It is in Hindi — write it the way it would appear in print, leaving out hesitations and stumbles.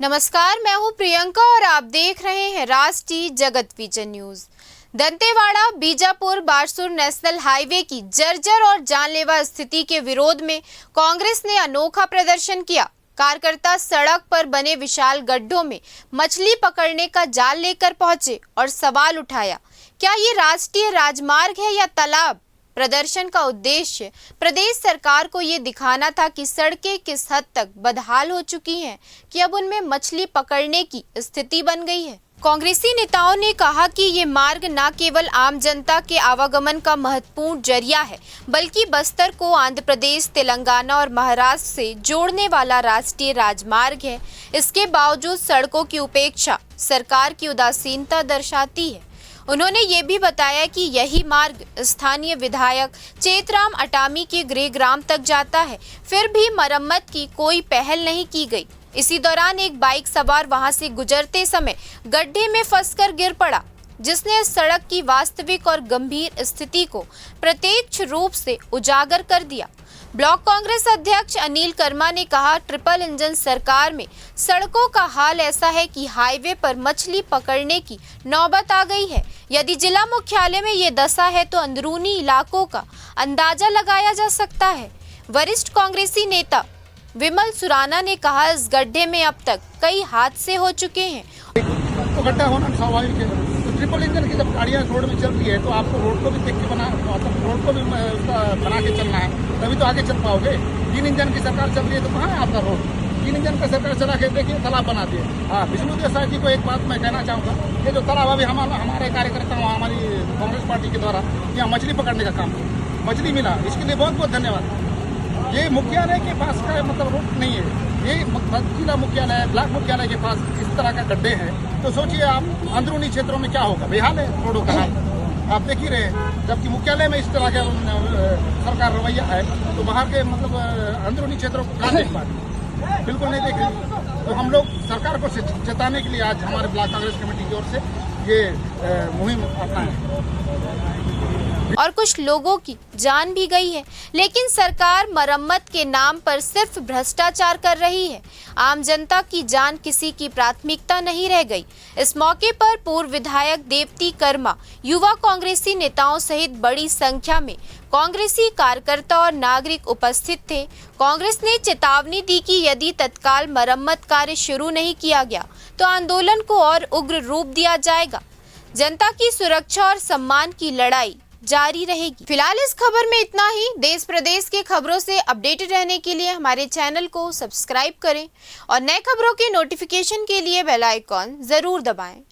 नमस्कार, मैं हूं प्रियंका और आप देख रहे हैं Rashtriya Jagat vision news. Dantewada Bijapur Barsoor national highway की जर्जर और जानलेवा स्थिति के विरोध में कांग्रेस ने अनोखा प्रदर्शन किया। कार्यकर्ता सड़क पर बने विशाल गड्ढों में मछली पकड़ने का जाल लेकर पहुंचे और सवाल उठाया, क्या ये राष्ट्रीय राजमार्ग है या तालाब? प्रदर्शन का उद्देश्य प्रदेश सरकार को ये दिखाना था कि सड़कें किस हद तक बदहाल हो चुकी हैं कि अब उनमें मछली पकड़ने की स्थिति बन गई है। कांग्रेसी नेताओं ने कहा कि ये मार्ग न केवल आम जनता के आवागमन का महत्वपूर्ण जरिया है, बल्कि बस्तर को आंध्र प्रदेश, तेलंगाना और महाराष्ट्र से जोड़ने वाला राष्ट्रीय राजमार्ग है। इसके बावजूद सड़कों की उपेक्षा सरकार की उदासीनता दर्शाती है। उन्होंने ये भी बताया कि यही मार्ग स्थानीय विधायक चेतराम अटामी के गृहग्राम तक जाता है, फिर भी मरम्मत की कोई पहल नहीं की गई। इसी दौरान एक बाइक सवार वहां से गुजरते समय गड्ढे में फंसकर गिर पड़ा, जिसने सड़क की वास्तविक और गंभीर स्थिति को प्रत्यक्ष रूप से उजागर कर दिया। ब्लॉक कांग्रेस अध्यक्ष अनिल कर्मा ने कहा, ट्रिपल इंजन सरकार में सड़कों का हाल ऐसा है कि हाईवे पर मछली पकड़ने की नौबत आ गई है। यदि जिला मुख्यालय में ये दशा है तो अंदरूनी इलाकों का अंदाजा लगाया जा सकता है। वरिष्ठ कांग्रेसी नेता विमल सुराना ने कहा, इस गड्ढे में अब तक कई हादसे हो चुके हैं। तो गड्ढा होना स्वाभाविक है। तो ट्रिपल इंजन की जब गाड़ियाँ रोड में चल रही है तो आपको रोड को भी देख के रोड को भी उसका बना के चलना है, तभी तो आगे चल पाओगे। 3 इंजन की सरकार चल रही है तो कहाँ है आपका रोड? 3 इंजन का सरकार चला के देखिए तालाब बना दिए। हाँ, विष्णु देसाई जी को एक बात मैं कहना चाहूँगा, ये जो तालाब अभी हमारे कार्यकर्ता हमारी कांग्रेस पार्टी के द्वारा यहाँ मछली पकड़ने का काम, मछली मिला, इसके लिए बहुत बहुत धन्यवाद। ये मुख्यालय के पास का मतलब रोड नहीं है, ये जिला मुख्यालय, ब्लॉक मुख्यालय के पास इस तरह का गड्ढे हैं, तो सोचिए आप अंदरूनी क्षेत्रों में क्या होगा। बेहाल है रोडों का हाल, आप देख ही रहे। जबकि मुख्यालय में इस तरह का सरकार रवैया है तो बाहर के मतलब अंदरूनी क्षेत्रों को कहाँ देख पाए? बिल्कुल नहीं देख रही। तो हम लोग सरकार को चेताने के लिए आज हमारे ब्लॉक कांग्रेस कमेटी की ओर से ये मुहिम अपनाए। और कुछ लोगों की जान भी गई है, लेकिन सरकार मरम्मत के नाम पर सिर्फ भ्रष्टाचार कर रही है। आम जनता की जान किसी की प्राथमिकता नहीं रह गई। इस मौके पर पूर्व विधायक देवती कर्मा, युवा कांग्रेसी नेताओं सहित बड़ी संख्या में कांग्रेसी कार्यकर्ता और नागरिक उपस्थित थे। कांग्रेस ने चेतावनी दी कि यदि तत्काल मरम्मत कार्य शुरू नहीं किया गया तो आंदोलन को और उग्र रूप दिया जाएगा। जनता की सुरक्षा और सम्मान की लड़ाई जारी रहेगी। फिलहाल इस खबर में इतना ही। देश प्रदेश के खबरों से अपडेटेड रहने के लिए हमारे चैनल को सब्सक्राइब करें और नए खबरों के नोटिफिकेशन के लिए बेल आइकॉन जरूर दबाएं।